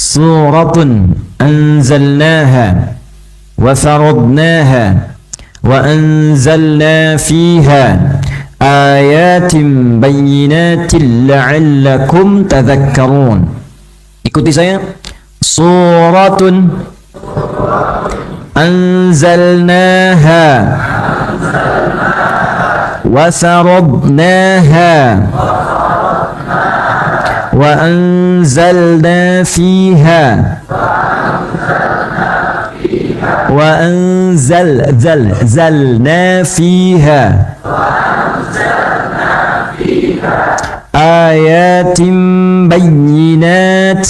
suratun anzalnaha wa faradnaha wa anzalna fiha ayatin bayyinatin la'allakum tadhakkarun. Ikuti saya. Suratun anzalnaha wa faradnaha wa anzalna fiha وأنزلنا فيها آيات بينات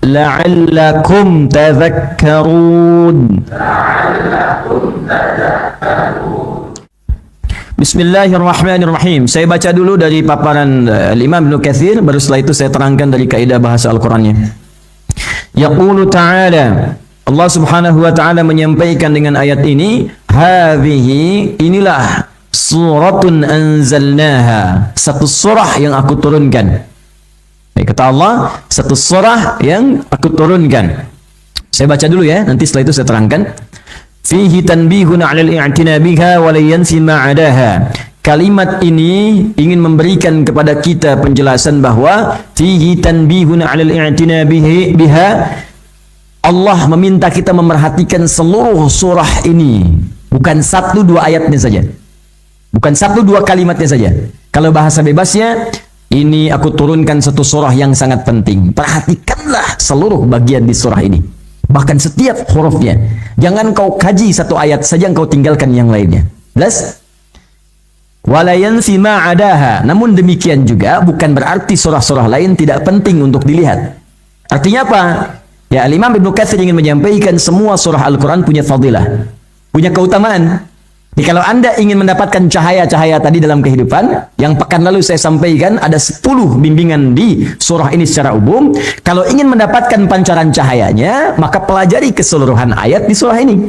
لعلكم تذكرون. Bismillahirrahmanirrahim. Saya baca dulu dari paparan Imam Ibnu Katsir, baru setelah itu saya terangkan dari kaidah bahasa Al-Qur'annya. Yaqulu ta'ala, Allah subhanahu wa ta'ala menyampaikan dengan ayat ini, hadhihi, inilah suratun anzalnaha, satu surah yang aku turunkan. Kata Allah, satu surah yang aku turunkan. Saya baca dulu ya, nanti setelah itu saya terangkan. Fihi tanbihun 'alal i'tina biha wa la yanfi ma 'adaha. Kalimat ini ingin memberikan kepada kita penjelasan bahwa fihi tanbihun 'alal i'tina biha. Allah meminta kita memerhatikan seluruh surah ini, bukan satu dua ayatnya saja. Bukan satu dua kalimatnya saja. Kalau bahasa bebasnya, ini aku turunkan satu surah yang sangat penting. Perhatikanlah seluruh bagian di surah ini. Bahkan setiap hurufnya. Jangan kau kaji satu ayat saja, kau tinggalkan yang lainnya. Jelas? Walayan sima adaha. Namun demikian juga bukan berarti surah-surah lain tidak penting untuk dilihat. Artinya apa? Ya, Imam Ibnu Katsir ingin menyampaikan semua surah Al-Quran punya fadilah, punya keutamaan. Jadi kalau Anda ingin mendapatkan cahaya-cahaya tadi dalam kehidupan, yang pekan lalu saya sampaikan ada 10 bimbingan di surah ini secara umum. Kalau ingin mendapatkan pancaran cahayanya, maka pelajari keseluruhan ayat di surah ini.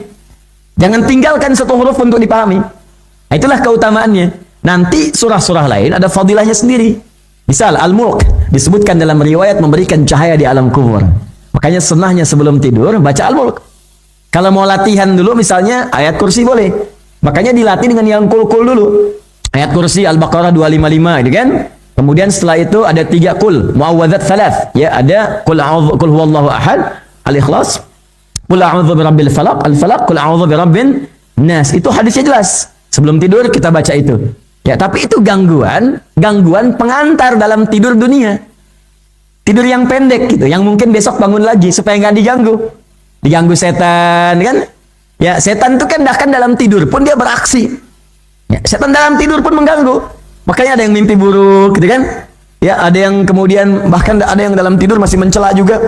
Jangan tinggalkan satu huruf untuk dipahami. Nah, itulah keutamaannya. Nanti surah-surah lain ada fadilahnya sendiri. Misal Al-Mulk disebutkan dalam riwayat memberikan cahaya di alam kubur. Makanya sunnahnya sebelum tidur baca Al-Mulk. Kalau mau latihan dulu misalnya ayat kursi boleh. Makanya dilatih dengan yang kul-kul dulu. Ayat kursi Al-Baqarah 255 gitu kan. Kemudian setelah itu ada 3 kul, muawwadzat thalath. Ya, ada kul huwallahu ahad, Al-Ikhlas, kul a'udzu birabbil falaq, Al-Falaq, kul a'udzu birabbin nas. Itu hadisnya jelas. Sebelum tidur kita baca itu. Ya, tapi itu gangguan pengantar dalam tidur dunia. Tidur yang pendek gitu, yang mungkin besok bangun lagi supaya nggak diganggu setan kan. Ya, setan itu kan bahkan dalam tidur pun dia beraksi. Ya, setan dalam tidur pun mengganggu. Makanya ada yang mimpi buruk, gitu kan? Ya, ada yang kemudian bahkan ada yang dalam tidur masih mencela juga.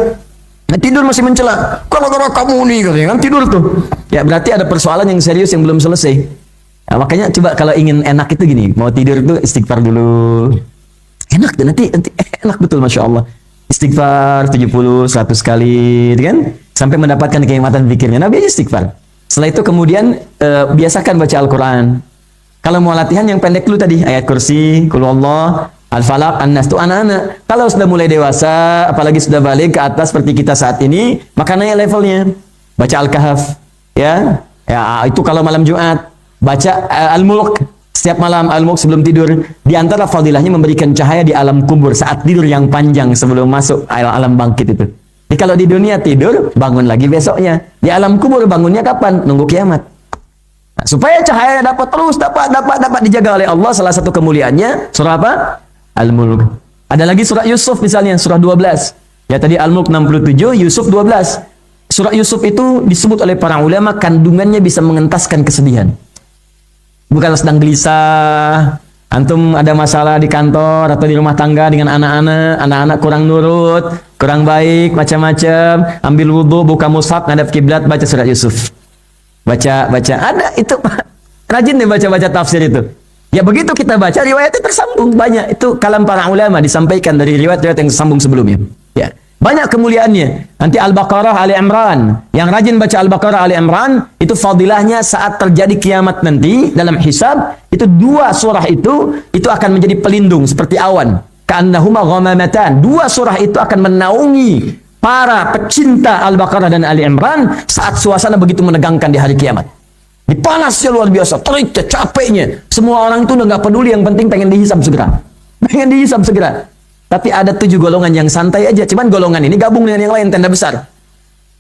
Nah, tidur masih mencela. Kalau kamu nih, katanya kan tidur tuh. Ya, berarti ada persoalan yang serius yang belum selesai. Ya, makanya coba kalau ingin enak itu gini, mau tidur itu istighfar dulu. Enak tuh nanti enak betul, masya Allah. Istighfar 70, 100 kali, gitu kan? Sampai mendapatkan kenikmatan pikirnya. Nabi aja istighfar. Setelah itu kemudian biasakan baca Al-Quran. Kalau mau latihan yang pendek dulu tadi, ayat kursi, Qul Huwallah, Al-Falaq, An-Nas, itu anak-anak. Kalau sudah mulai dewasa, apalagi sudah balik ke atas seperti kita saat ini, maka naik levelnya. Baca Al-Kahf, ya itu kalau malam Jumat. Baca Al-Mulk, setiap malam Al-Mulk sebelum tidur. Di antara fadilahnya memberikan cahaya di alam kubur saat tidur yang panjang sebelum masuk alam bangkit itu. Jadi kalau di dunia tidur, bangun lagi besoknya. Di alam kubur bangunnya kapan? Nunggu kiamat. Nah, supaya cahayanya dapat terus, dapat dijaga oleh Allah. Salah satu kemuliaannya, surah apa? Al-Mulk. Ada lagi surah Yusuf misalnya, surah 12. Ya tadi Al-Mulk 67, Yusuf 12. Surah Yusuf itu disebut oleh para ulama, kandungannya bisa mengentaskan kesedihan. Bukan sedang gelisah, antum ada masalah di kantor atau di rumah tangga dengan anak-anak kurang nurut, kurang baik, macam-macam, ambil wudhu, buka mushaf, ngadap kiblat, baca surat Yusuf. Baca, ada itu, rajin deh baca tafsir itu. Ya begitu kita baca, riwayatnya tersambung, banyak. Itu kalam para ulama disampaikan dari riwayat-riwayat yang tersambung sebelumnya. Ya, banyak kemuliaannya. Nanti Al-Baqarah, Ali Imran. Yang rajin baca Al-Baqarah, Ali Imran, itu fadilahnya saat terjadi kiamat nanti dalam hisab, itu 2 surah itu akan menjadi pelindung seperti awan. ka'annahuma ghamamatan. Dua surah itu akan menaungi para pecinta Al-Baqarah dan Ali Imran saat suasana begitu menegangkan di hari kiamat. Di panasnya luar biasa, teriknya, capeknya. Semua orang itu udah nggak peduli, yang penting pengen dihisab segera. Pengen dihisab segera. Tapi ada 7 golongan yang santai aja. Cuman golongan ini gabung dengan yang lain, tenda besar.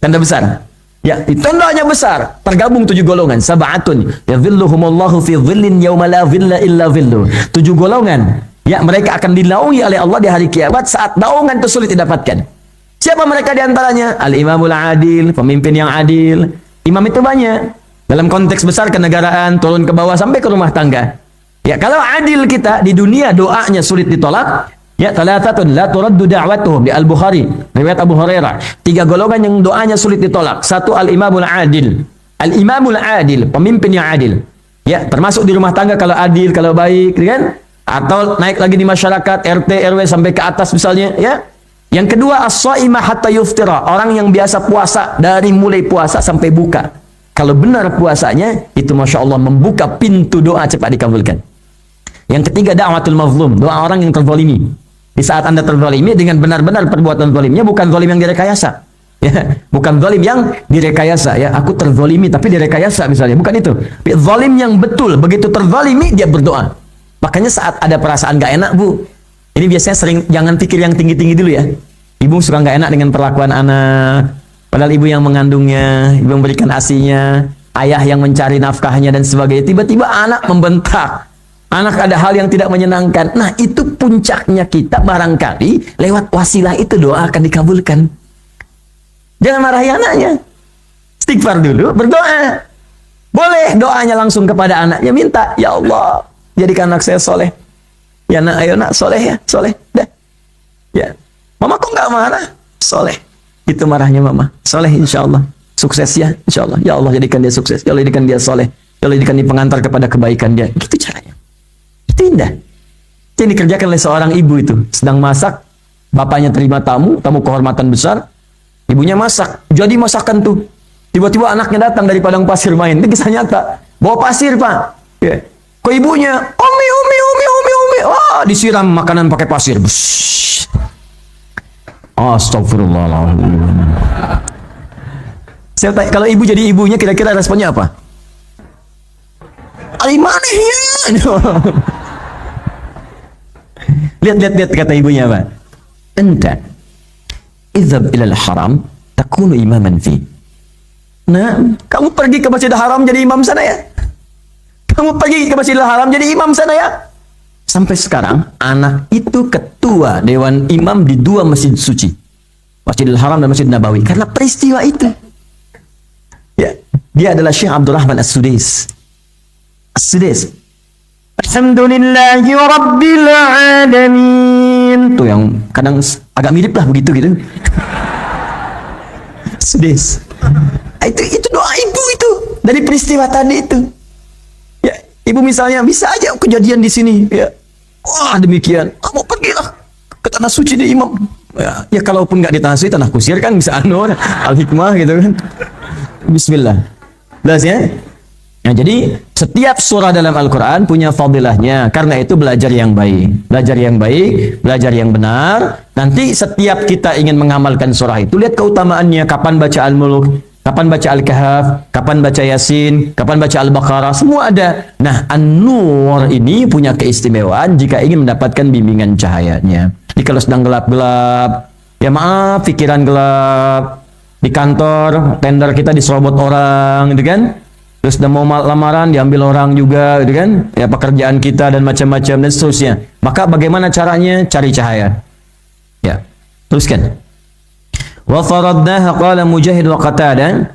Tenda besar. Ya, di tendanya besar, tergabung 7 golongan. Sab'atun yadhilluhumullahu fi dhillin yawma la dhilla illa dhilluh. 7 golongan. Ya, mereka akan dinaungi oleh Allah di hari kiamat saat naungan itu sulit didapatkan. Siapa mereka di antaranya? Al-Imamul Adil, pemimpin yang adil. Imam itu banyak. Dalam konteks besar kenegaraan, turun ke bawah sampai ke rumah tangga. Ya, kalau adil kita di dunia doanya sulit ditolak, ya, thalathatun la turaddu da'watuhum di Al-Bukhari, riwayat Abu Hurairah. 3 golongan yang doanya sulit ditolak. 1, Al-Imamul Adil. Al-Imamul Adil, pemimpin yang adil. Ya, termasuk di rumah tangga kalau adil, kalau baik, kan? Atau naik lagi di masyarakat, RT, RW sampai ke atas misalnya, ya. Yang kedua, as-shaimah hatta yuftira, orang yang biasa puasa dari mulai puasa sampai buka. Kalau benar puasanya, itu Masya Allah membuka pintu doa cepat dikabulkan. Yang ketiga, da'watul mazlum, doa orang yang terzalimi. Di saat Anda terzalimi dengan benar-benar perbuatan zalimnya, bukan zalim yang direkayasa. Ya, bukan zalim yang direkayasa. Ya, aku terzalimi tapi direkayasa misalnya, bukan itu. Zalim yang betul, begitu terzalimi dia berdoa. Makanya saat ada perasaan gak enak, Bu, ini biasanya sering, jangan pikir yang tinggi-tinggi dulu ya. Ibu suka gak enak dengan perlakuan anak. Padahal ibu yang mengandungnya, ibu yang memberikan asinya, ayah yang mencari nafkahnya dan sebagainya. Tiba-tiba anak membentak. Anak ada hal yang tidak menyenangkan. Nah, itu puncaknya kita barangkali lewat wasilah itu doa akan dikabulkan. Jangan marahi anaknya. Istighfar dulu, berdoa. Boleh doanya langsung kepada anaknya, minta, ya Allah, jadikan anak saya soleh. Ya nak, ayo nak, soleh ya, soleh. Dah. Ya, mama kok nggak marah? Soleh. Itu marahnya mama. Soleh insya Allah. Sukses ya insya Allah. Ya Allah jadikan dia sukses. Ya Allah jadikan dia soleh. Ya Allah jadikan dia pengantar kepada kebaikan dia. Gitu caranya. Itu indah. Itu yang dikerjakan oleh seorang ibu itu. Sedang masak. Bapaknya terima tamu. Tamu kehormatan besar. Ibunya masak. Jadi masakan tuh. Tiba-tiba anaknya datang dari padang pasir main. Ini kisah nyata. Bawa pasir pak. Ya. Ke ibunya. Umi. Wah, disiram makanan pakai pasir. Bush. Astagfirullahaladzim. Saya tanya, kalau ibu jadi ibunya kira-kira responnya apa? Alimanehnya. Lihat kata ibunya apa? Anta idhab ilal haram takunu imaman fi. Nah, kamu pergi ke Masjidil Haram jadi imam sana ya. Kamu pergi ke Masjidil Haram jadi imam sana ya. Sampai sekarang, anak itu ketua Dewan Imam di 2 masjid suci. Masjidil Haram dan Masjid Nabawi. Karena peristiwa itu. Ya, dia adalah Syekh Abdurrahman As-Sudais. As-Sudais. Alhamdulillahi Rabbil Alamin. Tuh yang kadang agak mirip lah begitu gitu. Sudais. Itu doa ibu itu. Dari peristiwa tadi itu. Ya, ibu misalnya bisa aja kejadian di sini. Ya. Wah demikian, kamu pergilah ke tanah suci di imam. Ya kalaupun nggak di tanah suci, tanah kusir kan bisa al-hikmah gitu kan. Bismillah. Jelas ya? Nah, jadi setiap surah dalam Al-Quran punya fadilahnya. Karena itu belajar yang baik. Belajar yang baik, belajar yang benar. Nanti setiap kita ingin mengamalkan surah itu, lihat keutamaannya. Kapan baca Al-Mulk, kapan baca Al-Kahf, kapan baca Yasin, kapan baca Al-Baqarah, semua ada. Nah, An-Nur ini punya keistimewaan jika ingin mendapatkan bimbingan cahayanya. Jadi kalau sedang gelap-gelap, ya maaf, pikiran gelap, di kantor, tender kita diserobot orang, gitu kan? Terus udah mau lamaran, diambil orang juga, gitu kan? Ya pekerjaan kita dan macam-macam dan seterusnya. Maka bagaimana caranya? Cari cahaya. Ya, teruskan. Wa faradnaha qala Mujahid wa Qatadah.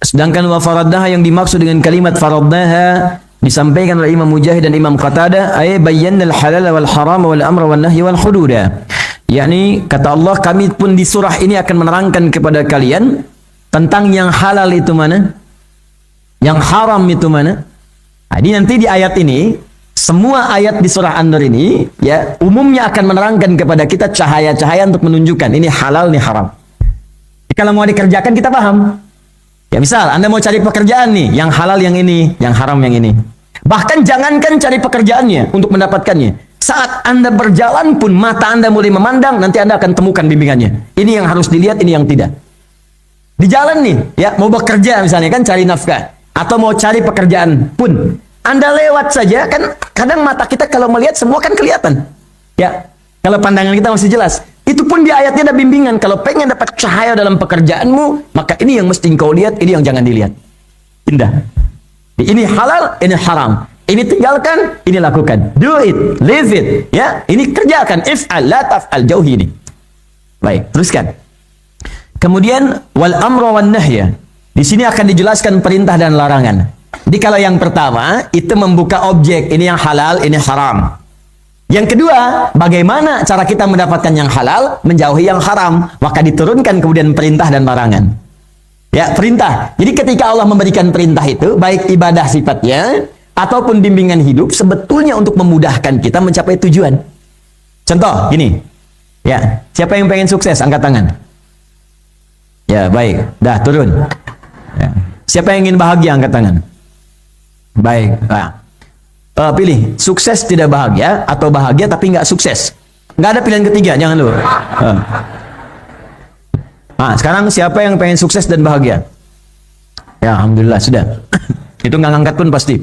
Sedangkan wa faradnaha yang dimaksud dengan kalimat faradnaha disampaikan oleh Imam Mujahid dan Imam Qatadah, ay bayyana al-halal wal haram wal amra wan nahy wal hududa. Yakni kata Allah, kami pun di surah ini akan menerangkan kepada kalian tentang yang halal itu mana, yang haram itu mana. Jadi nanti di ayat ini, semua ayat di surah An-Nur ini ya umumnya akan menerangkan kepada kita cahaya-cahaya untuk menunjukkan ini halal, ini haram. Kalau mau dikerjakan kita paham. Ya misal Anda mau cari pekerjaan nih, yang halal yang ini, yang haram yang ini. Bahkan jangankan cari pekerjaannya untuk mendapatkannya. Saat Anda berjalan pun mata Anda mulai memandang, nanti Anda akan temukan bimbingannya. Ini yang harus dilihat, ini yang tidak. Di jalan nih, ya, mau bekerja misalnya kan, cari nafkah atau mau cari pekerjaan pun, Anda lewat saja kan, kadang mata kita kalau melihat semua kan kelihatan. Ya, kalau pandangan kita masih jelas. Itu pun di ayatnya ada bimbingan. Kalau pengen dapat cahaya dalam pekerjaanmu, maka ini yang mesti engkau lihat, ini yang jangan dilihat. Indah. Ini halal, ini haram. Ini tinggalkan, ini lakukan. Do it, live it. Ya, ini kerjakan. If'al, la taf'al, jauhi ini. Baik, teruskan. Kemudian wal amru wan nahya. Di sini akan dijelaskan perintah dan larangan. Jadi kalau yang pertama itu membuka objek, ini yang halal, ini haram. Yang kedua, bagaimana cara kita mendapatkan yang halal, menjauhi yang haram. Maka diturunkan kemudian perintah dan larangan. Ya, perintah. Jadi ketika Allah memberikan perintah itu, baik ibadah sifatnya ataupun bimbingan hidup, sebetulnya untuk memudahkan kita mencapai tujuan. Contoh, gini. Ya, siapa yang pengen sukses? Angkat tangan. Ya, baik. Dah, turun. Ya. Siapa yang ingin bahagia? Angkat tangan. Baik. Nah. Pilih, sukses tidak bahagia, atau bahagia tapi nggak sukses. Nggak ada pilihan ketiga, jangan dulu. Nah, sekarang siapa yang pengen sukses dan bahagia? Ya, alhamdulillah, sudah. Itu nggak ngangkat pun pasti.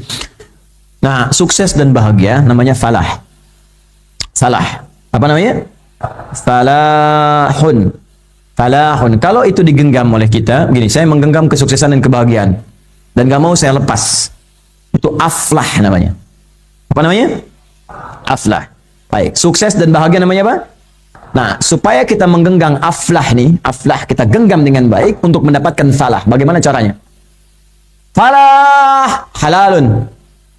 Nah, sukses dan bahagia namanya falah. Salah. Apa namanya? Falahun. Falahun. Kalau itu digenggam oleh kita, begini, saya menggenggam kesuksesan dan kebahagiaan. Dan gak mau saya lepas. Itu aflah namanya. Apa namanya? Aflah. Baik, sukses dan bahagia namanya apa? Nah, supaya kita menggenggam aflah nih, aflah kita genggam dengan baik untuk mendapatkan falah. Bagaimana caranya? Falah halalun.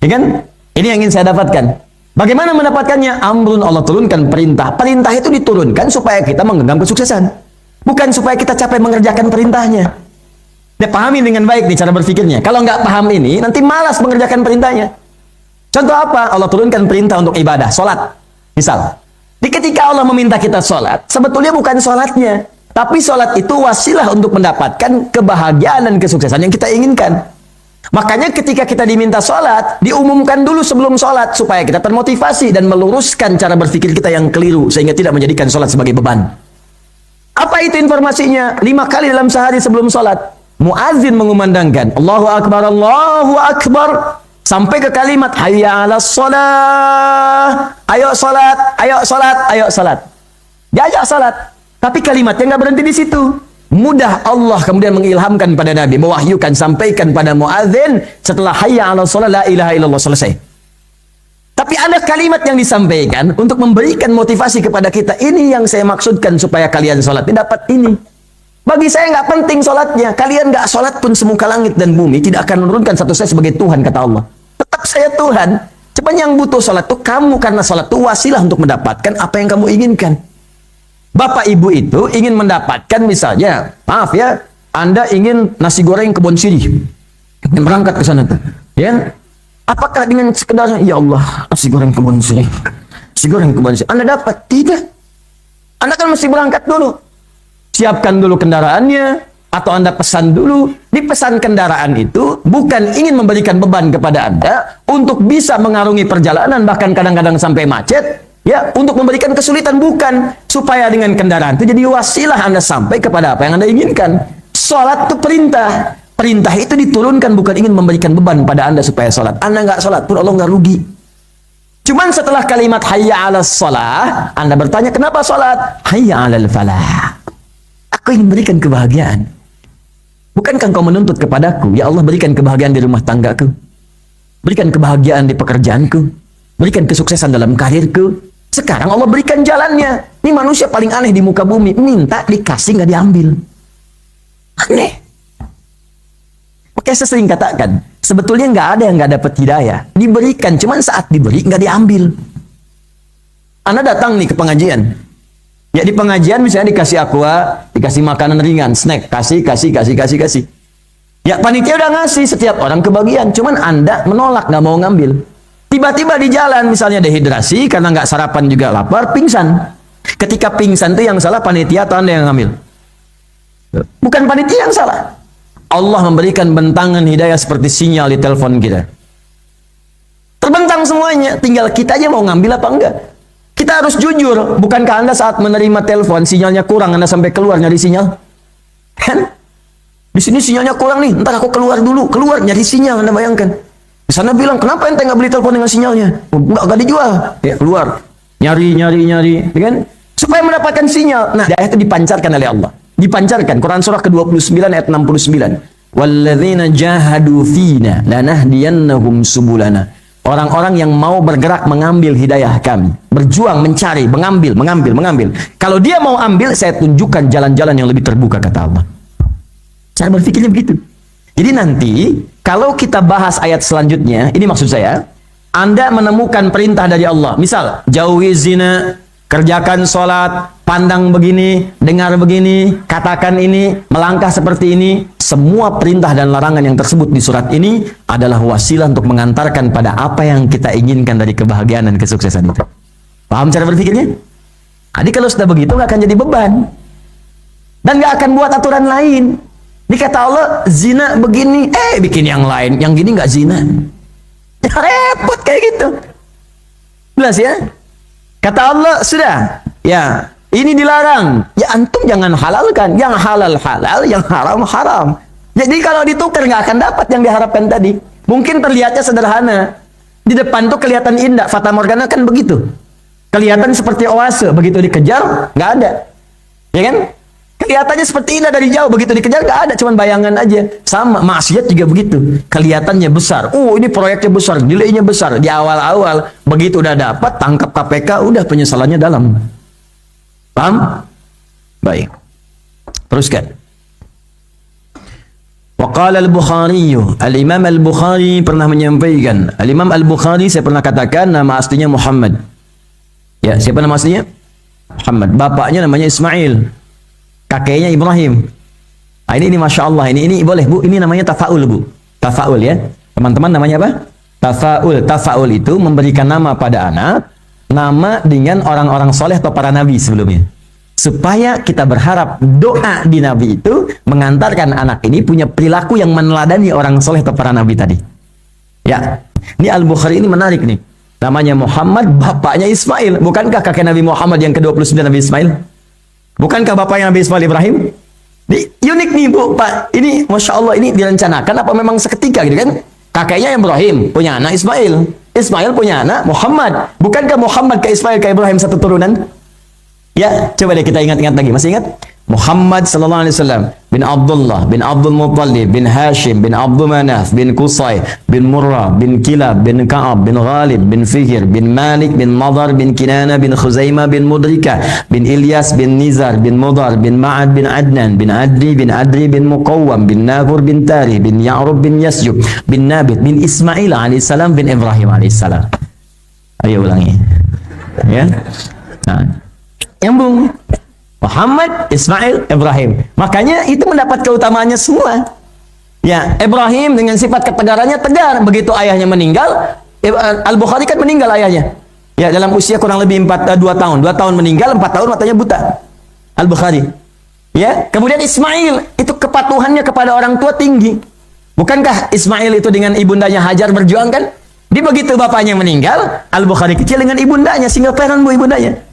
Ya kan? Ini yang ingin saya dapatkan. Bagaimana mendapatkannya? Amrun, Allah turunkan perintah. Perintah itu diturunkan supaya kita menggenggam kesuksesan. Bukan supaya kita capek mengerjakan perintahnya. Dia pahami dengan baik nih cara berpikirnya. Kalau nggak paham ini, nanti malas mengerjakan perintahnya. Contoh apa? Allah turunkan perintah untuk ibadah, sholat. Misal, ketika Allah meminta kita sholat, sebetulnya bukan sholatnya. Tapi sholat itu wasilah untuk mendapatkan kebahagiaan dan kesuksesan yang kita inginkan. Makanya ketika kita diminta sholat, diumumkan dulu sebelum sholat, supaya kita termotivasi dan meluruskan cara berpikir kita yang keliru, sehingga tidak menjadikan sholat sebagai beban. Apa itu informasinya? 5 kali dalam sehari sebelum sholat, muadzin mengumandangkan, Allahu Akbar, Allahu Akbar, sampai ke kalimat, hayya 'alas shalah, ayo sholat, ayo sholat, ayo sholat. Diajak sholat, tapi kalimatnya nggak berhenti di situ. Mudah Allah kemudian mengilhamkan pada Nabi, mewahyukan, sampaikan pada muadzin setelah hayya 'alas shalah, la ilaha illallah, selesai. Tapi ada kalimat yang disampaikan untuk memberikan motivasi kepada kita. Ini yang saya maksudkan supaya kalian sholat. Dapat ini. Bagi saya nggak penting sholatnya. Kalian nggak sholat pun semuka langit dan bumi tidak akan menurunkan satu saya sebagai Tuhan, kata Allah. Tetap saya Tuhan. Cuman yang butuh sholat itu kamu, karena sholat itu wasilah untuk mendapatkan apa yang kamu inginkan. Bapak ibu itu ingin mendapatkan, misalnya, maaf ya, Anda ingin nasi goreng kebun sirih. Berangkat ke sana tuh. Ya? Apakah dengan sekedar, ya Allah, nasi goreng kebun sirih. Nasi goreng kebun sirih. Anda dapat? Tidak. Anda kan mesti berangkat dulu. Siapkan dulu kendaraannya, atau Anda pesan dulu. Dipesan kendaraan itu bukan ingin memberikan beban kepada Anda untuk bisa mengarungi perjalanan, bahkan kadang-kadang sampai macet. Ya, untuk memberikan kesulitan, bukan. Supaya dengan kendaraan itu jadi wasilah Anda sampai kepada apa yang Anda inginkan. Sholat itu perintah. Perintah itu diturunkan bukan ingin memberikan beban pada Anda supaya sholat. Anda nggak sholat pun Allah nggak rugi. Cuman setelah kalimat hayya 'alas shalah, Anda bertanya, kenapa sholat? Hayya 'alal falah. Aku ingin berikan kebahagiaan. Bukankah engkau menuntut kepadaku, ya Allah, berikan kebahagiaan di rumah tanggaku, berikan kebahagiaan di pekerjaanku, berikan kesuksesan dalam karirku. Sekarang Allah berikan jalannya. Ini manusia paling aneh di muka bumi. Minta, dikasih, nggak diambil. Aneh. Makanya saya sering katakan, sebetulnya nggak ada yang nggak dapat hidayah. Diberikan, cuman saat diberi nggak diambil. Anda datang nih ke pengajian. Ya, di pengajian misalnya dikasih aqua, dikasih makanan ringan, snack, kasih. Ya, panitia udah ngasih setiap orang kebagian, cuman Anda menolak, nggak mau ngambil. Tiba-tiba di jalan misalnya dehidrasi karena nggak sarapan juga lapar, pingsan. Ketika pingsan itu yang salah panitia atau Anda yang ngambil? Bukan panitia yang salah. Allah memberikan bentangan hidayah seperti sinyal di telepon kita. Terbentang semuanya, tinggal kita aja mau ngambil apa enggak. Kita harus jujur. Bukankah Anda saat menerima telepon, sinyalnya kurang, Anda sampai keluar nyari sinyal? Kan? Di sini sinyalnya kurang nih, ntar aku keluar dulu. Keluar nyari sinyal, Anda bayangkan. Di sana bilang, kenapa ente nggak beli telepon dengan sinyalnya? Nggak dijual. Ya keluar. Nyari, kan? Supaya mendapatkan sinyal. Nah, ayat itu dipancarkan oleh Allah. Dipancarkan. Quran surah ke-29 ayat 69. Walladzina jahadu fina lanahdiyannahum subulana. Orang-orang yang mau bergerak mengambil hidayah kami. Berjuang, mencari, mengambil. Kalau dia mau ambil, saya tunjukkan jalan-jalan yang lebih terbuka, kata Allah. Cara berpikirnya begitu. Jadi nanti, kalau kita bahas ayat selanjutnya, ini maksud saya, Anda menemukan perintah dari Allah. Misal, jauhi zina, kerjakan sholat, pandang begini, dengar begini, katakan ini, melangkah seperti ini. Semua perintah dan larangan yang tersebut di surat ini adalah wasilah untuk mengantarkan pada apa yang kita inginkan dari kebahagiaan dan kesuksesan itu. Paham cara berpikirnya? Jadi kalau sudah begitu, nggak akan jadi beban. Dan nggak akan buat aturan lain. Ini kata Allah, zina begini, bikin yang lain. Yang gini nggak zina. Ya repot kayak gitu. Jelas ya? Kata Allah, sudah. Ya, ini dilarang. Ya antum jangan halalkan. Yang halal halal, yang haram haram. Jadi kalau ditukar nggak akan dapat yang diharapkan tadi. Mungkin terlihatnya sederhana. Di depan tuh kelihatan indah. Fata Morgana kan begitu. Kelihatan seperti oase. Begitu dikejar, nggak ada. Ya kan? Kelihatannya seperti indah dari jauh, begitu dikejar nggak ada, cuman bayangan aja. Sama, maksiat juga begitu. Kelihatannya besar. Ini proyeknya besar, nilainya besar. Di awal-awal, begitu udah dapat, tangkap KPK, udah penyesalannya dalam. Paham? Baik. Teruskan. Waqala al-Bukhari, al-Imam al-Bukhari pernah menyampaikan. Al-Imam al-Bukhari saya pernah katakan nama aslinya Muhammad. Ya, siapa nama aslinya? Muhammad. Bapaknya namanya Ismail. Kakeknya Ibrahim. Nah, ini Masya Allah. Ini boleh Bu. Ini namanya tafaul Bu. Tafaul ya. Teman-teman namanya apa? Tafaul. Tafaul itu memberikan nama pada anak. Nama dengan orang-orang soleh atau para nabi sebelumnya. Supaya kita berharap doa di nabi itu mengantarkan anak ini punya perilaku yang meneladani orang soleh atau para nabi tadi. Ya. Ini Al-Bukhari ini menarik nih. Namanya Muhammad, bapaknya Ismail. Bukankah kakek Nabi Muhammad yang ke-29 Nabi Ismail? Bukankah bapaknya Nabi Ismail Ibrahim? Unik nih Bu, Pak. Ini Masya Allah, ini direncanakan apa memang seketika gitu kan? Kakeknya Ibrahim, punya anak Ismail. Ismail punya anak Muhammad. Bukankah Muhammad ke Ismail ke Ibrahim satu turunan? Ya, coba deh kita ingat-ingat lagi. Masih ingat? Muhammad sallallahu alaihi wasallam bin Abdullah bin Abdul Muttalib bin Hashim bin Abdul Manaf bin Qusay bin Murrah bin Kilab bin Ka'ab bin Ghalib bin Fihr bin Malik bin Nadar bin Kinana bin Khuzaimah bin Mudrika bin Ilyas bin Nizar bin Mudar bin Ma'ad bin Adnan bin Adri bin Muqawwam bin Nafur bin Tari bin Ya'rub bin Yasyub bin Nabit bin Ismail alaihissalam bin Ibrahim alaihissalam. Ayo ulangi. Ya. Nah, nyambung. Muhammad, Ismail, Ibrahim. Makanya itu mendapat keutamaannya semua. Ya, Ibrahim dengan sifat ketegarannya tegar. Begitu ayahnya meninggal, Al-Bukhari kan meninggal ayahnya. Ya, dalam usia kurang lebih 2 tahun. 2 tahun meninggal, 4 tahun matanya buta. Al-Bukhari. Ya, kemudian Ismail, itu kepatuhannya kepada orang tua tinggi. Bukankah Ismail itu dengan ibundanya Hajar berjuang kan? Dia begitu bapaknya meninggal, Al-Bukhari kecil dengan ibundanya, single parent Bu ibundanya.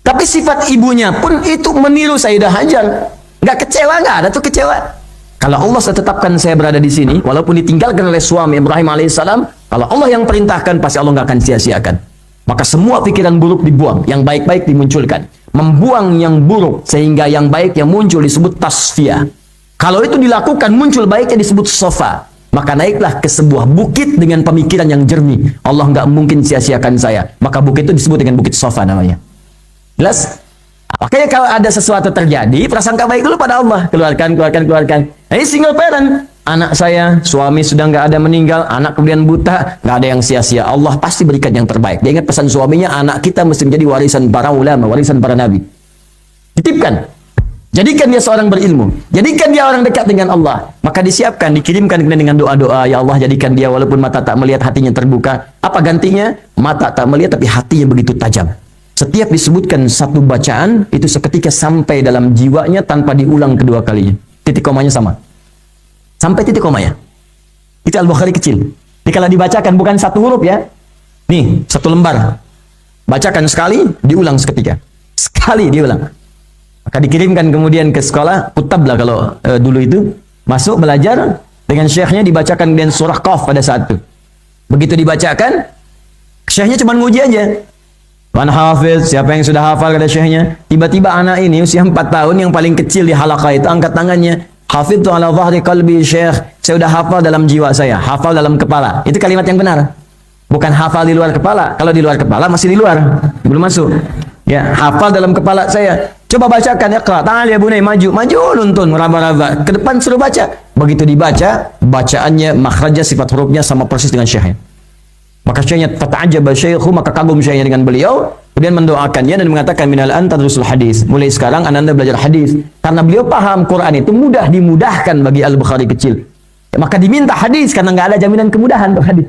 Tapi sifat ibunya pun itu meniru Sayyidah Hajar. Nggak kecewa, nggak ada tuh kecewa. Kalau Allah sudah tetapkan saya berada di sini, walaupun ditinggalkan oleh suami Ibrahim alaihissalam, kalau Allah yang perintahkan, pasti Allah nggak akan sia-siakan. Maka semua pikiran buruk dibuang, yang baik-baik dimunculkan. Membuang yang buruk, sehingga yang baik yang muncul disebut tasfiyah. Kalau itu dilakukan, muncul baiknya disebut sofa. Maka naiklah ke sebuah bukit dengan pemikiran yang jernih. Allah nggak mungkin sia-siakan saya. Maka bukit itu disebut dengan bukit sofa namanya. Jelas? Makanya kalau ada sesuatu terjadi, prasangka baik dulu pada Allah. Keluarkan. Ini single parent. Anak saya, suami sudah nggak ada meninggal, anak kemudian buta, nggak ada yang sia-sia. Allah pasti berikan yang terbaik. Dia ingat pesan suaminya, anak kita mesti menjadi warisan para ulama, warisan para nabi. Titipkan. Jadikan dia seorang berilmu. Jadikan dia orang dekat dengan Allah. Maka disiapkan, dikirimkan dengan doa-doa. Ya Allah, jadikan dia walaupun mata tak melihat, hatinya terbuka. Apa gantinya? Mata tak melihat, tapi hatinya begitu tajam. Setiap disebutkan satu bacaan, itu seketika sampai dalam jiwanya tanpa diulang kedua kalinya. Titik komanya sama. Sampai titik komanya. Itu Al-Bukhari kecil. Jadi kalau dibacakan bukan satu huruf ya. Nih, satu lembar. bacakan sekali, diulang seketika. Sekali diulang. Maka dikirimkan kemudian ke sekolah, kutab lah kalau dulu itu. Masuk belajar, dengan syekhnya dibacakan dengan surah Qaf pada saat itu. Begitu dibacakan, syekhnya cuma nguji aja. Man hafiz, siapa yang sudah hafal, kata syekhnya. Tiba-tiba anak ini usia 4 tahun yang paling kecil di halaqah itu angkat tangannya. Hafidtu ala dhahri qalbi syekh. Saya sudah hafal dalam jiwa saya, hafal dalam kepala. Itu kalimat yang benar. Bukan hafal di luar kepala. Kalau di luar kepala masih di luar, belum masuk. Ya, hafal dalam kepala saya. Coba bacakan, iqra. Ta'al ya bunai, maju, nuntun, meraba-raba. Ke depan suruh baca. Begitu dibaca, bacaannya, makhrajnya, sifat hurufnya sama persis dengan syekhnya. Maka syekhnya fata'ajaba syaikhu, maka kagum syekhnya dengan beliau, kemudian mendoakannya dan mengatakan minal an tadrusul hadis. Mulai sekarang anda belajar hadis. Karena beliau paham Quran itu mudah dimudahkan bagi Al-Bukhari kecil. Ya, maka diminta hadis karena nggak ada jaminan kemudahan untuk hadis.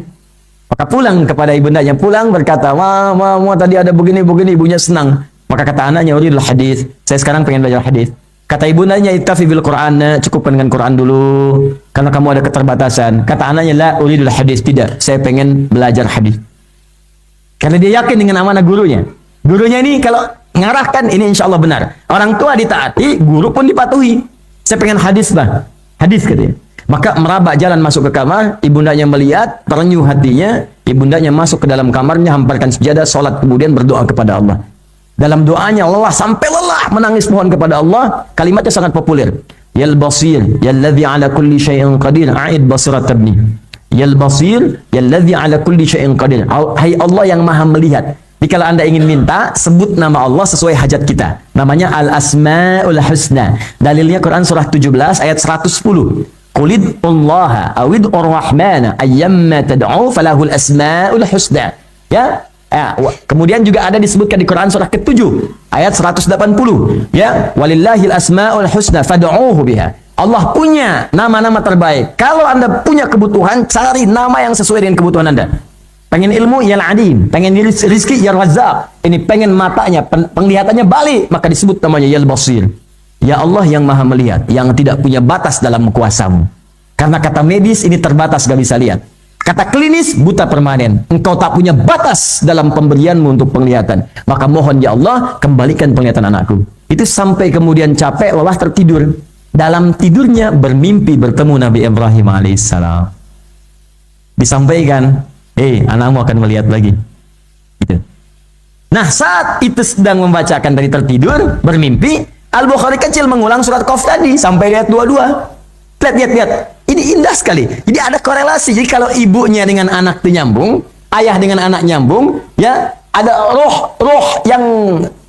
Maka pulang kepada ibundanya, pulang berkata, "Ma, tadi ada begini, ibunya senang." Maka kata anaknya, "Uridul hadis. Saya sekarang pengen belajar hadis." Kata ibundanya, "Iktafi bil Quran, cukup dengan Quran dulu karena kamu ada keterbatasan." Kata anaknya, "La uridul hadis." Tidak, saya pengen belajar hadis. Karena dia yakin dengan amanah gurunya. Gurunya ini kalau ngarahkan ini insya Allah benar. Orang tua ditaati, guru pun dipatuhi. Saya pengen hadis lah. Hadis katanya. Maka merabak jalan masuk ke kamar, ibundanya melihat, terenyuh hatinya, ibundanya masuk ke dalam kamarnya, hamparkan sejadah, sholat, kemudian berdoa kepada Allah. Dalam doanya lelah sampai lelah menangis mohon kepada Allah. Kalimatnya sangat populer. Yal basir, yalladzi ala kulli syai'in qadir, a'id basirat tabni. Yal basir, yalladzi ala kulli syai'in qadir. Hai Allah yang maha melihat. Jika anda ingin minta, sebut nama Allah sesuai hajat kita. Namanya Al-Asma'ul Husna. Dalilnya Quran surah 17 ayat 110. Qulid Allah awid ar-Rahman ayyamma tad'u falahul asma'ul husna. Ya. Kemudian juga ada disebutkan di Quran surah ke-7 ayat 180. Ya, walillahil asma'ul husna fad'uuhu biha. Allah punya nama-nama terbaik. Kalau anda punya kebutuhan, cari nama yang sesuai dengan kebutuhan anda. Pengen ilmu, ya Al-Adim. Pengen rizki, ya Razzaq. Ini pengen matanya, penglihatannya balik, maka disebut namanya ya Al-Basir. Ya Allah yang maha melihat, yang tidak punya batas dalam kuasamu. Karena kata medis ini terbatas, gak bisa lihat. Kata klinis, buta permanen. Engkau tak punya batas dalam pemberianmu untuk penglihatan. Maka mohon ya Allah, kembalikan penglihatan anakku. Itu sampai kemudian capek, lelah, tertidur. Dalam tidurnya bermimpi bertemu Nabi Ibrahim alaihissalam. Disampaikan, anakmu akan melihat lagi. Gitu. Nah, saat itu sedang membacakan dari tertidur, bermimpi, Al-Bukhari kecil mengulang surat Qaf tadi sampai ayat 22. Lihat. Ini indah sekali. Jadi ada korelasi. Jadi kalau ibunya dengan anak itu nyambung, ayah dengan anak nyambung, ya ada roh yang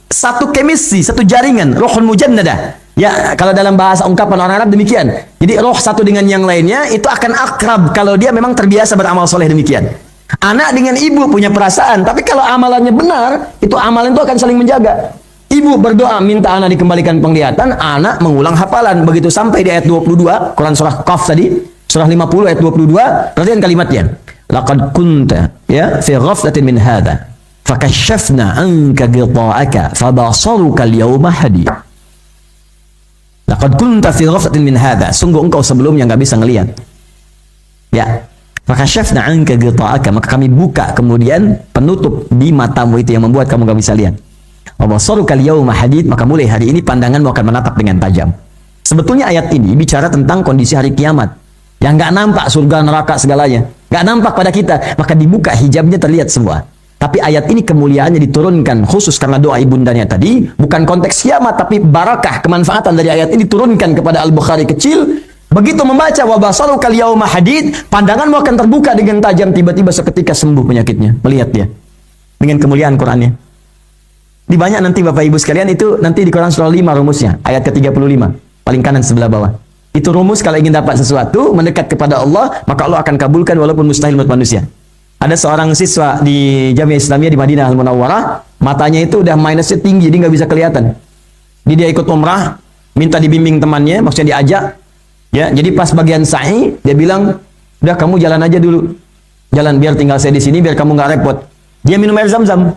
satu kemisi, satu jaringan, rohun mujannadah. Ya, kalau dalam bahasa ungkapan orang Arab demikian. Jadi roh satu dengan yang lainnya itu akan akrab kalau dia memang terbiasa beramal soleh demikian. Anak dengan ibu punya perasaan, tapi kalau amalannya benar, itu amalan itu akan saling menjaga. Ibu berdoa minta anak dikembalikan penglihatan, anak mengulang hafalan. Begitu sampai di ayat 22, Quran surah Qaf tadi, surah 50 ayat 22, perhatikan kalimatnya. Laqad kunta ya fi ghaflatin min hadha fakashafna anka ghita'aka fabasaruka al-yawma hadid. Laqad kunta fi ghaflatin min hadha, sungguh engkau sebelumnya enggak bisa ngelihat. Ya. Fakashafna anka ghita'aka, maka kami buka kemudian penutup di matamu itu yang membuat kamu enggak bisa lihat. Wabasaruka al-yawma hadid, maka mulai hari ini pandanganmu akan menatap dengan tajam. Sebetulnya ayat ini bicara tentang kondisi hari kiamat yang nggak nampak surga neraka segalanya, nggak nampak pada kita, maka dibuka hijabnya terlihat semua. Tapi ayat ini kemuliaannya diturunkan khusus karena doa ibundanya tadi, bukan konteks kiamat, tapi barakah kemanfaatan dari ayat ini diturunkan kepada Al-Bukhari kecil. Begitu membaca wabasaruka al-yawma hadid, pandanganmu akan terbuka dengan tajam, tiba-tiba seketika sembuh penyakitnya. Melihat dia dengan kemuliaan Qurannya. Di banyak nanti Bapak Ibu sekalian, itu nanti di Quran surah 5 rumusnya, ayat ke-35, paling kanan sebelah bawah. Itu rumus kalau ingin dapat sesuatu, mendekat kepada Allah, maka Allah akan kabulkan walaupun mustahil menurut manusia. Ada seorang siswa di Jamiah Islamiyah di Madinah Al-Munawwarah, matanya itu udah minusnya tinggi, dia nggak bisa kelihatan. Dia ikut umrah, minta dibimbing temannya, maksudnya diajak. Ya, jadi pas bagian sa'i, dia bilang, udah kamu jalan aja dulu. Jalan, biar tinggal saya di sini, biar kamu nggak repot. Dia minum air zam-zam.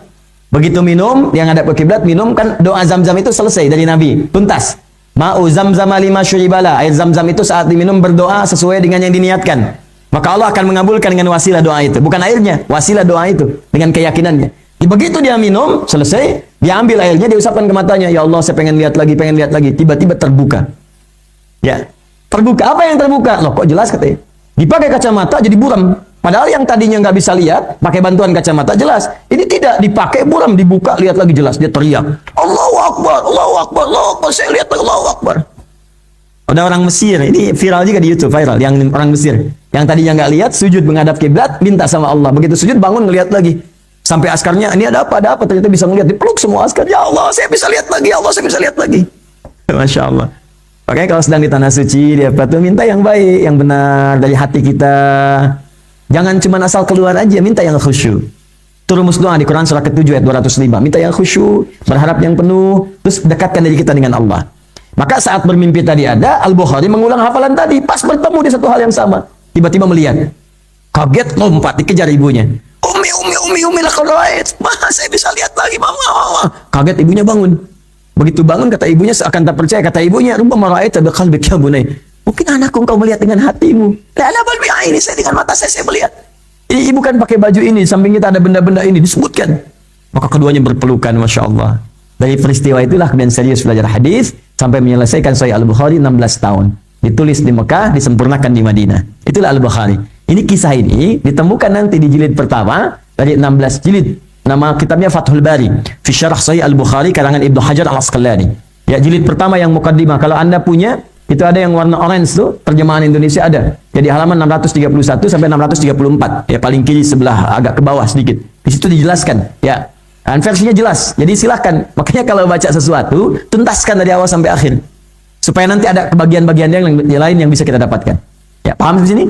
Begitu minum, dia ngadap ke kiblat, minum, kan doa zam-zam itu selesai dari Nabi, tuntas. Ma'u zam-zam lima syuribala. Air zam-zam itu saat diminum berdoa sesuai dengan yang diniatkan. Maka Allah akan mengabulkan dengan wasilah doa itu. Bukan airnya, wasilah doa itu. Dengan keyakinannya. Begitu dia minum, selesai, dia ambil airnya, dia usapkan ke matanya. Ya Allah, saya pengen lihat lagi, pengen lihat lagi. Tiba-tiba terbuka. Ya, terbuka. Apa yang terbuka? Loh, kok jelas katanya. Dipakai kacamata jadi buram. Padahal yang tadinya nggak bisa lihat, pakai bantuan kacamata jelas. Ini tidak, dipakai buram, dibuka, lihat lagi jelas. Dia teriak, Allahu Akbar, Allahu Akbar, Allahu Akbar, saya lihat Allahu Akbar. Ada orang Mesir, ini viral juga di YouTube, viral. Yang orang Mesir, yang tadinya nggak lihat, sujud menghadap kiblat, minta sama Allah. Begitu sujud, bangun, ngelihat lagi. Sampai askarnya, ini ada apa, ternyata bisa melihat. Dipeluk semua askar, ya Allah, saya bisa lihat lagi, ya Allah, saya bisa lihat lagi. Masya Allah. Makanya kalau sedang di tanah suci, dia minta yang baik, yang benar, dari hati kita. Jangan cuma asal keluar aja, minta yang khusyuk. Itu rumus doa di Quran surah ke-7 ayat 205. Minta yang khusyuk, berharap yang penuh, terus dekatkan diri kita dengan Allah. Maka saat bermimpi tadi ada, Al-Bukhari mengulang hafalan tadi, pas bertemu di satu hal yang sama. Tiba-tiba melihat, kaget, lompat, dikejar ibunya. Umi, lakal ra'ait. Saya bisa lihat lagi, mama. Kaget, ibunya bangun. Begitu bangun, kata ibunya, seakan tak percaya. Kata ibunya, rubbama ra'aita biqalbika ya bunai. Mungkin anakku engkau melihat dengan hatimu. Ini saya dengan mata saya melihat. Ini ibu kan pakai baju ini, samping kita ada benda-benda ini, disebutkan. Maka keduanya berpelukan, Masya Allah. Dari peristiwa itulah kemudian serius belajar hadis sampai menyelesaikan Sahih Al-Bukhari 16 tahun. Ditulis di Mekah, disempurnakan di Madinah. Itulah Al-Bukhari. Ini kisah ini ditemukan nanti di jilid pertama dari 16 jilid. Nama kitabnya Fathul Bari, fi syarah Sahih Al-Bukhari karangan Ibnu Hajar Al-Asqalani. Ya, jilid pertama yang mukaddimah. Kalau Anda punya, itu ada yang warna orange tuh, terjemahan Indonesia ada. Jadi halaman 631 sampai 634. Ya, paling kiri sebelah agak ke bawah sedikit. Di situ dijelaskan, ya. Dan versinya jelas. Jadi silahkan. Makanya kalau baca sesuatu, tuntaskan dari awal sampai akhir. Supaya nanti ada kebagian-bagian yang lain yang bisa kita dapatkan. Ya, paham di sini?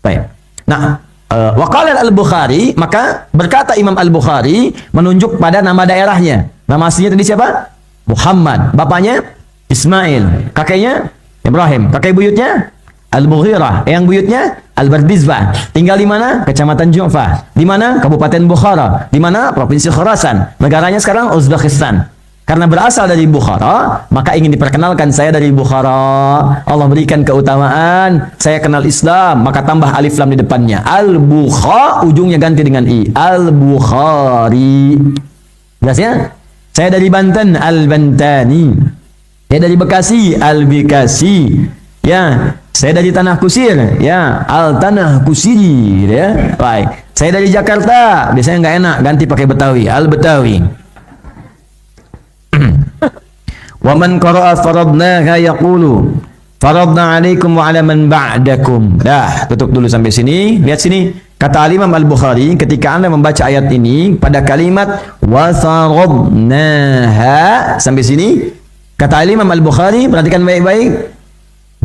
Baik. Nah, waqala Al-Bukhari, maka berkata Imam Al-Bukhari menunjuk pada nama daerahnya. Nama aslinya tadi siapa? Muhammad. Bapaknya Ismail. Kakeknya Ibrahim. Kakek buyutnya Al-Mughirah. Yang buyutnya Al-Bardizbah. Tinggal di mana? Kecamatan Ju'fah. Di mana? Kabupaten Bukhara. Di mana? Provinsi Khurasan. Negaranya sekarang Uzbekistan. Karena berasal dari Bukhara, maka ingin diperkenalkan saya dari Bukhara. Allah berikan keutamaan, saya kenal Islam, maka tambah alif lam di depannya. Al-Bukha, ujungnya ganti dengan i. Al-Bukhari. Jelas ya? Saya dari Banten, Al-Bantani. Saya dari Bekasi, Al-Bekasi. Ya, saya dari Tanah Kusir, ya, Al-Tanah Kusiri, ya. Baik. Saya dari Jakarta, biasanya nggak enak, ganti pakai Betawi, Al-Betawi. Wa man qara'a faradnaha yaqulu faradna 'alaikum wa 'ala man ba'dakum. Dah, tutup dulu sampai sini. Lihat sini, kata Imam Al-Bukhari ketika Anda membaca ayat ini pada kalimat wa faradnaha sampai sini, kata Imam Al-Bukhari, perhatikan baik-baik,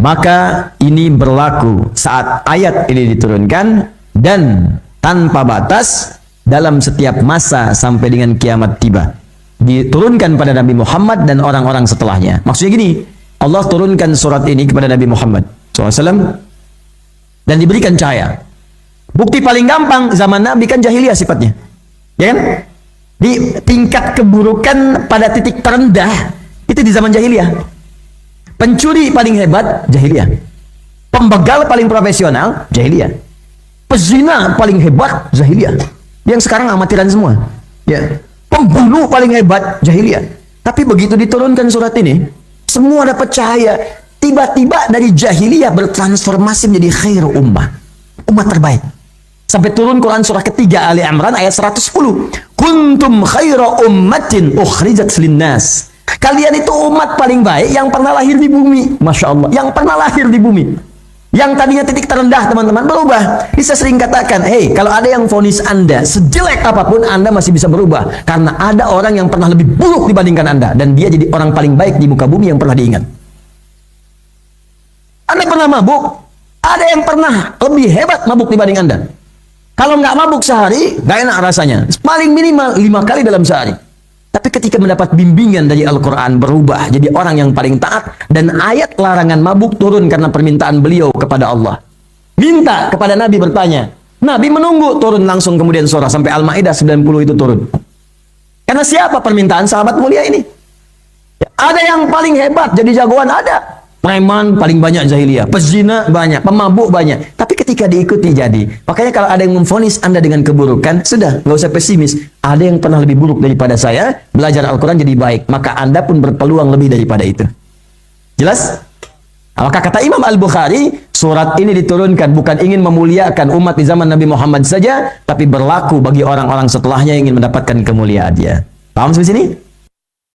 maka ini berlaku saat ayat ini diturunkan dan tanpa batas dalam setiap masa sampai dengan kiamat tiba. Diturunkan pada Nabi Muhammad dan orang-orang setelahnya. Maksudnya gini, Allah turunkan surat ini kepada Nabi Muhammad SAW dan diberikan cahaya. Bukti paling gampang, zaman Nabi kan jahiliyah sifatnya, ya kan? Di tingkat keburukan pada titik terendah itu di zaman jahiliyah. Pencuri paling hebat, jahiliyah. Pembegal paling profesional, jahiliyah. Pezina paling hebat, jahiliyah. Yang sekarang amatiran semua, ya. Pembunuh paling hebat, jahiliyah. Tapi begitu diturunkan surat ini, semua dapat cahaya. Tiba-tiba dari jahiliyah bertransformasi menjadi khair ummah, umat terbaik. Sampai turun Quran surah ketiga Ali Imran ayat 110. Kuntum khaira ummatin ukhrijat linnas. Kalian itu umat paling baik yang pernah lahir di bumi. Masya Allah, yang pernah lahir di bumi. Yang tadinya titik terendah, teman-teman, berubah. Bisa sering katakan, hey, kalau ada yang vonis Anda sejelek apapun, Anda masih bisa berubah. Karena ada orang yang pernah lebih buruk dibandingkan Anda, dan dia jadi orang paling baik di muka bumi yang pernah diingat. Anda pernah mabuk, ada yang pernah lebih hebat mabuk dibanding Anda. Kalau nggak mabuk sehari, nggak enak rasanya. Paling minimal 5 kali dalam sehari. Tapi ketika mendapat bimbingan dari Al-Quran, berubah jadi orang yang paling taat, dan ayat larangan mabuk turun karena permintaan beliau kepada Allah. Minta kepada Nabi, bertanya. Nabi menunggu, turun langsung kemudian surah sampai Al-Maidah 90 itu turun. Karena siapa permintaan sahabat mulia ini? Ya, ada yang paling hebat jadi jagoan, ada. Preman paling banyak jahiliyah, pezina banyak, pemabuk banyak. Tapi ketika diikuti jadi. Makanya kalau ada yang memvonis Anda dengan keburukan, sudah, nggak usah pesimis. Ada yang pernah lebih buruk daripada saya, belajar Al-Quran jadi baik. Maka Anda pun berpeluang lebih daripada itu. Jelas? Maka kata Imam Al-Bukhari, surat ini diturunkan bukan ingin memuliakan umat di zaman Nabi Muhammad saja, tapi berlaku bagi orang-orang setelahnya yang ingin mendapatkan kemuliaan dia. Paham sampai sini?